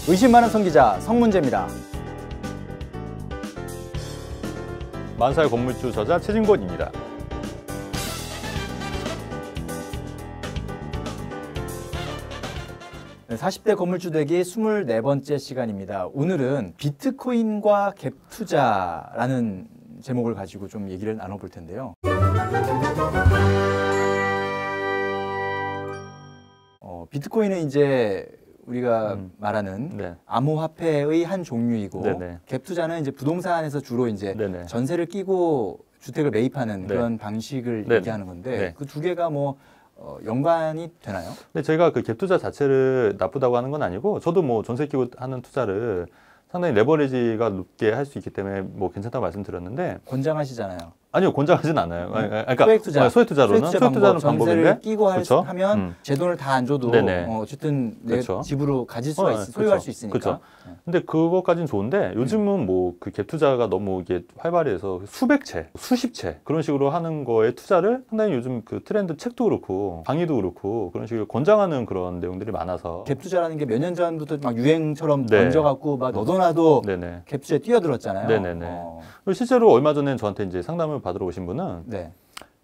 의심 많은 성기자 성문재입니다. 만사의 건물주 저자 최진권입니다. 네, 40대 건물주 되기 24번째 시간입니다. 오늘은 비트코인과 갭투자라는 제목을 가지고 좀 얘기를 나눠볼 텐데요. 비트코인은 이제 우리가 말하는 네. 암호화폐의 한 종류이고, 네네. 갭투자는 이제 부동산에서 주로 이제 네네. 전세를 끼고 주택을 매입하는 네. 그런 방식을 네네. 얘기하는 건데, 네. 그 두 개가 뭐 연관이 되나요? 근데 저희가 그 갭투자 자체를 나쁘다고 하는 건 아니고, 저도 뭐 전세 끼고 하는 투자를 상당히 레버리지가 높게 할 수 있기 때문에 뭐 괜찮다고 말씀드렸는데, 권장하시잖아요. 아니요, 권장하진 않아요. 그러니까 소액 투자, 소액 투자로는 전세를 방법인데, 끼고 그렇죠? 하면 제 돈을 다 안 줘도 어쨌든 내 그렇죠. 집으로 가질 수가 소유할 수 있으니까. 그렇죠. 근데 그것까지는 좋은데 요즘은 뭐 그 갭 투자가 너무 이게 활발해서 수백 채, 수십 채 그런 식으로 하는 거에 투자를 상당히 요즘 그 트렌드 책도 그렇고 강의도 그렇고 그런 식으로 권장하는 그런 내용들이 많아서. 갭 투자라는 게 몇 년 전부터 막 유행처럼 네. 번져갖고 막 너도 나도 네네. 갭 투자에 뛰어들었잖아요. 네네네. 그리고 실제로 얼마 전에 저한테 이제 상담을 받으러 오신 분은 네.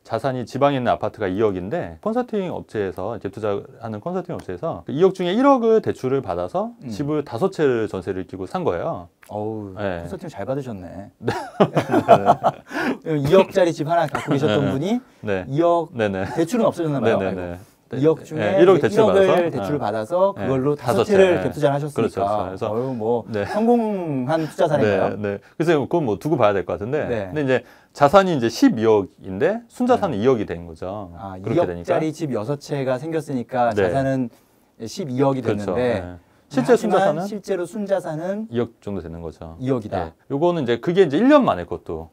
자산이 지방에 있는 아파트가 2억인데 컨설팅 업체에서 갭 투자하는 컨설팅 업체에서 2억 중에 1억을 대출을 받아서 집을 5채를 전세를 끼고 산 거예요. 어우, 네. 컨설팅 잘 받으셨네. 2억짜리 집 하나 갖고 계셨던 분이 네. 2억 네네. 대출은 없어졌나 봐요. 네네네. 2억 중에 네, 1억 대출 1억을 대출을 받아서 그걸로 5채를 갭 투자를 하셨으니까. 그렇죠. 그래서 뭐 네. 성공한 투자 사례인가요? 네, 네. 그래서 그건 뭐 두고 봐야 될 것 같은데. 네. 근데 이제 자산이 이제 12억인데 순자산은 2억이 된 거죠. 아, 그렇게 2억짜리 되니까. 집 6채가 생겼으니까 네. 자산은 12억이 그렇죠. 됐는데 네. 실제 순자산은 실제로 순자산은 2억 정도 되는 거죠. 2억이다. 네. 요거는 이제 그게 이제 1년 만에 것도.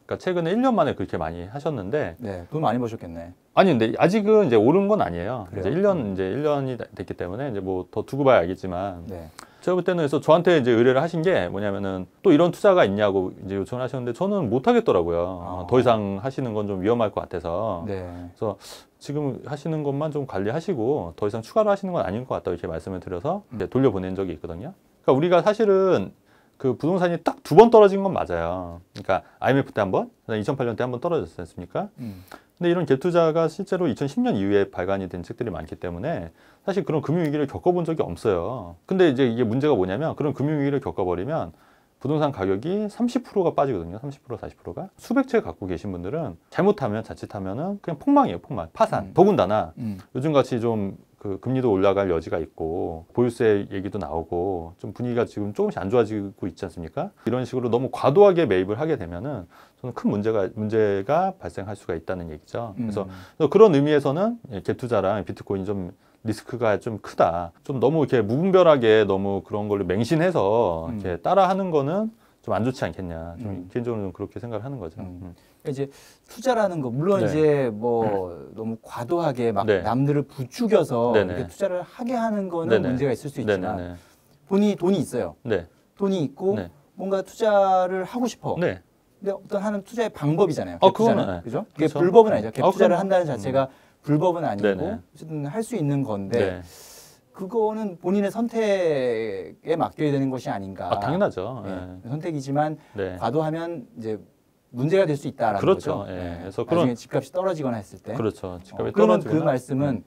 그러니까 최근에 1년 만에 그렇게 많이 하셨는데. 네, 돈 많이 버셨겠네. 아니 근데 아직은 이제 오른 건 아니에요. 그래요? 이제 1년이 됐기 때문에 이제 뭐 더 두고 봐야 알겠지만. 네. 제가 볼 때는 그래서 저한테 이제 의뢰를 하신 게 뭐냐면은 또 이런 투자가 있냐고 이제 요청을 하셨는데 저는 못 하겠더라고요. 더 이상 하시는 건 좀 위험할 것 같아서. 네. 그래서 지금 하시는 것만 좀 관리하시고 더 이상 추가로 하시는 건 아닌 것 같다고 이렇게 말씀을 드려서 이제 돌려보낸 적이 있거든요. 그러니까 우리가 사실은 그 부동산이 딱 2번 떨어진 건 맞아요. 그러니까 IMF 때 한 번, 2008년 때 한 번 떨어졌지 않습니까? 근데 이런 갭 투자가 실제로 2010년 이후에 발간이 된 책들이 많기 때문에 사실 그런 금융위기를 겪어본 적이 없어요. 근데 이제 이게 문제가 뭐냐면 그런 금융위기를 겪어버리면 부동산 가격이 30%가 빠지거든요. 30%, 40%가. 수백 채 갖고 계신 분들은 잘못하면, 자칫하면은 그냥 폭망이에요. 폭망. 파산. 더군다나 요즘같이 좀 그 금리도 올라갈 여지가 있고 보유세 얘기도 나오고 좀 분위기가 지금 조금씩 안 좋아지고 있지 않습니까? 이런 식으로 너무 과도하게 매입을 하게 되면은 저는 큰 문제가 발생할 수가 있다는 얘기죠. 그래서 그런 의미에서는 갭 투자랑 비트코인이 좀 리스크가 좀 크다. 좀 너무 이렇게 무분별하게 너무 그런 걸로 맹신해서 이렇게 따라하는 거는 좀 안 좋지 않겠냐. 좀 개인적으로 좀 그렇게 생각을 하는 거죠. 이제 투자라는 거 물론 네. 이제 뭐 너무 과도하게 막 네. 남들을 부추겨서 네네. 이렇게 투자를 하게 하는 거는 네네. 문제가 있을 수 있지만 네네네. 돈이 있어요. 네. 돈이 있고 네. 뭔가 투자를 하고 싶어. 네. 근데 어떤 하는 투자의 방법이잖아요. 아, 갭 투자는. 그거는, 네. 그죠? 그게 그렇죠. 불법은 아니죠. 갭 투자를 그럼요. 한다는 자체가 불법은 아니고 네네. 어쨌든 할 수 있는 건데 네. 그거는 본인의 선택에 맡겨야 되는 것이 아닌가. 아, 당연하죠. 네. 네. 선택이지만 네. 과도하면 이제 문제가 될 수 있다라는 그렇죠. 거죠. 예. 네. 그래서 나중에 그런 집값이 떨어지거나 했을 때. 그렇죠. 집값이 그러면 그 떨어지거나. 말씀은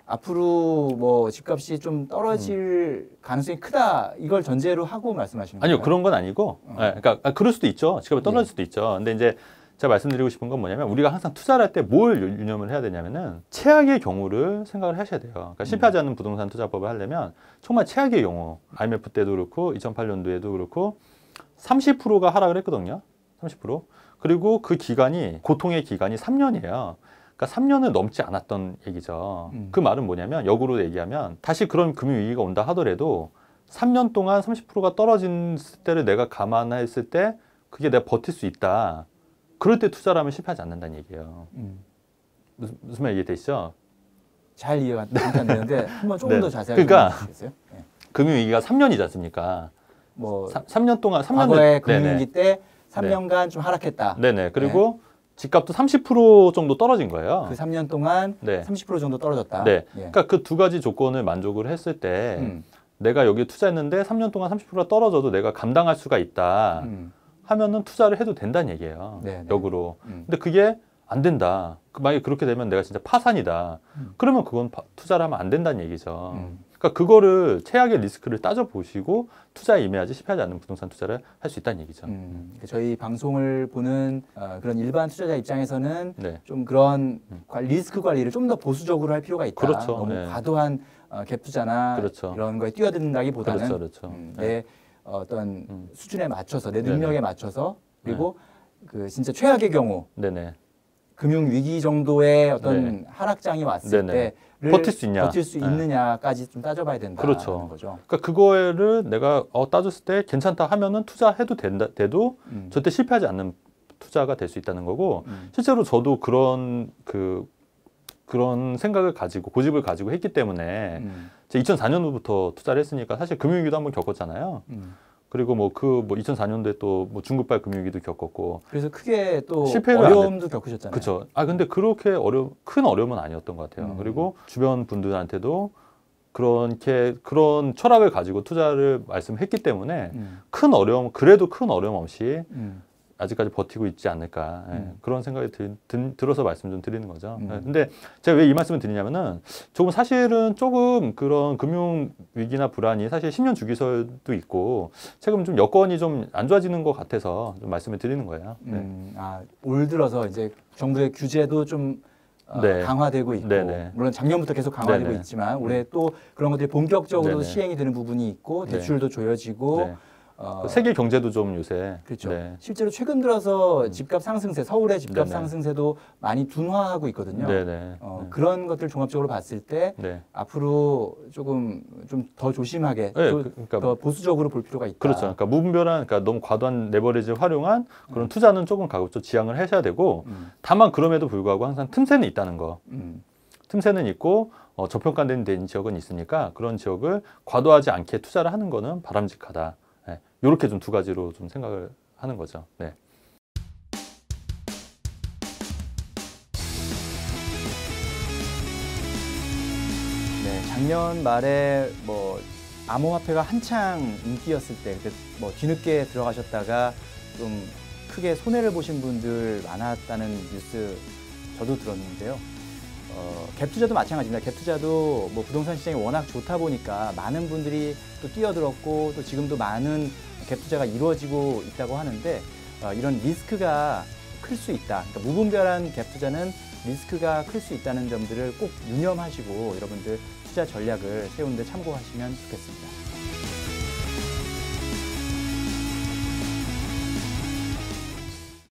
앞으로 뭐 집값이 좀 떨어질 가능성이 크다 이걸 전제로 하고 말씀하시는 거예요? 아니요, 그런 건 아니고. 예, 그러니까 그럴 수도 있죠. 집값이 떨어질 수도 있죠. 근데 이제 제가 말씀드리고 싶은 건 뭐냐면 우리가 항상 투자를 할 때 뭘 유념을 해야 되냐면은 최악의 경우를 생각을 하셔야 돼요. 그러니까 실패하지 않는 부동산 투자법을 하려면 정말 최악의 경우, IMF 때도 그렇고 2008년도에도 그렇고 30%가 하락을 했거든요. 30%. 그리고 그 기간이 고통의 기간이 3년이에요. 그러니까 3년을 넘지 않았던 얘기죠. 그 말은 뭐냐면 역으로 얘기하면 다시 그런 금융위기가 온다 하더라도 3년 동안 30%가 떨어진 때를 내가 감안했을 때 그게 내가 버틸 수 있다. 그럴 때 투자를 하면 실패하지 않는다는 얘기예요. 무슨 말 이해되시죠? 잘 이해가 안 되는데 한번 조금 네. 더 자세하게 그러니까 해주시겠어요? 네. 금융위기가 3년이지 않습니까? 뭐 3년 동안 3년 과거의 금융위기 때 3년간 좀 하락했다. 네네. 그리고 집값도 30% 정도 떨어진 거예요. 그 3년 동안 네. 30% 정도 떨어졌다. 네. 예. 그러니까 그 두 가지 조건을 만족을 했을 때 내가 여기 투자했는데 3년 동안 30%가 떨어져도 내가 감당할 수가 있다 하면은 투자를 해도 된다는 얘기예요. 네네. 역으로. 근데 그게 안 된다. 만약에 그렇게 되면 내가 진짜 파산이다. 그러면 그건 투자를 하면 안 된다는 얘기죠. 그러니까 그거를 최악의 리스크를 따져보시고 투자에 임해야지 실패하지 않는 부동산 투자를 할 수 있다는 얘기죠. 저희 방송을 보는 그런 일반 투자자 입장에서는 네. 좀 그런 리스크 관리를 좀 더 보수적으로 할 필요가 있다. 그렇죠. 너무 네. 과도한 갭 투자나 그렇죠. 이런 거에 뛰어든다기보다는 그렇죠. 그렇죠. 내 어떤 수준에 맞춰서 내 능력에 네네. 맞춰서 그리고 그 진짜 최악의 경우 네네. 금융 위기 정도의 어떤 네. 하락장이 왔을 네네. 때를 버틸 수 있냐. 버틸 수 네. 있느냐까지 좀 따져봐야 된다는 그렇죠. 거죠. 그러니까 그거를 내가 따졌을 때 괜찮다 하면은 투자해도 돼도 절대 실패하지 않는 투자가 될 수 있다는 거고 실제로 저도 그런 생각을 가지고 고집을 가지고 했기 때문에 제가 2004년도부터 투자를 했으니까 사실 금융위기도 한번 겪었잖아요. 그리고 2004년도에 또 중급발 금융위기도 겪었고. 그래서 크게 또 실패를 어려움도 겪으셨잖아요. 그렇죠. 근데 그렇게 큰 어려움은 아니었던 것 같아요. 그리고 주변 분들한테도 그런 철학을 가지고 투자를 말씀했기 때문에 그래도 큰 어려움 없이 아직까지 버티고 있지 않을까 그런 생각이 들어서 말씀 좀 드리는 거죠. 근데 제가 왜 이 말씀을 드리냐면은 사실은 조금 그런 금융 위기나 불안이 사실 10년 주기설도 있고 최근 좀 여건이 좀 안 좋아지는 것 같아서 좀 말씀을 드리는 거예요. 올 들어서 이제 정부의 규제도 좀 네. 강화되고 있고 네네. 물론 작년부터 계속 강화되고 네네. 있지만 올해 또 그런 것들이 본격적으로 네네. 시행이 되는 부분이 있고 대출도 조여지고 네. 세계 경제도 좀 요새 그렇죠. 네. 실제로 최근 들어서 집값 상승세, 서울의 집값 네네. 상승세도 많이 둔화하고 있거든요. 네네. 그런 것들 종합적으로 봤을 때 네. 앞으로 조금 좀 더 조심하게 네, 더 보수적으로 볼 필요가 있다. 그렇죠. 그러니까 무분별한, 그러니까 너무 과도한 레버리지를 활용한 그런 투자는 조금 가급적 지양을 하셔야 되고, 다만 그럼에도 불구하고 항상 틈새는 있다는 거. 틈새는 있고 저평가된 지역은 있으니까 그런 지역을 과도하지 않게 투자를 하는 거는 바람직하다. 네. 이렇게 좀 두 가지로 좀 생각을 하는 거죠. 네. 네, 작년 말에 암호화폐가 한창 인기였을 때 그때 뒤늦게 들어가셨다가 좀 크게 손해를 보신 분들 많았다는 뉴스 저도 들었는데요. 갭 투자도 마찬가지입니다. 갭 투자도 부동산 시장이 워낙 좋다 보니까 많은 분들이 또 뛰어들었고 또 지금도 많은 갭 투자가 이루어지고 있다고 하는데 이런 리스크가 클 수 있다. 그러니까 무분별한 갭 투자는 리스크가 클 수 있다는 점들을 꼭 유념하시고 여러분들 투자 전략을 세우는 데 참고하시면 좋겠습니다.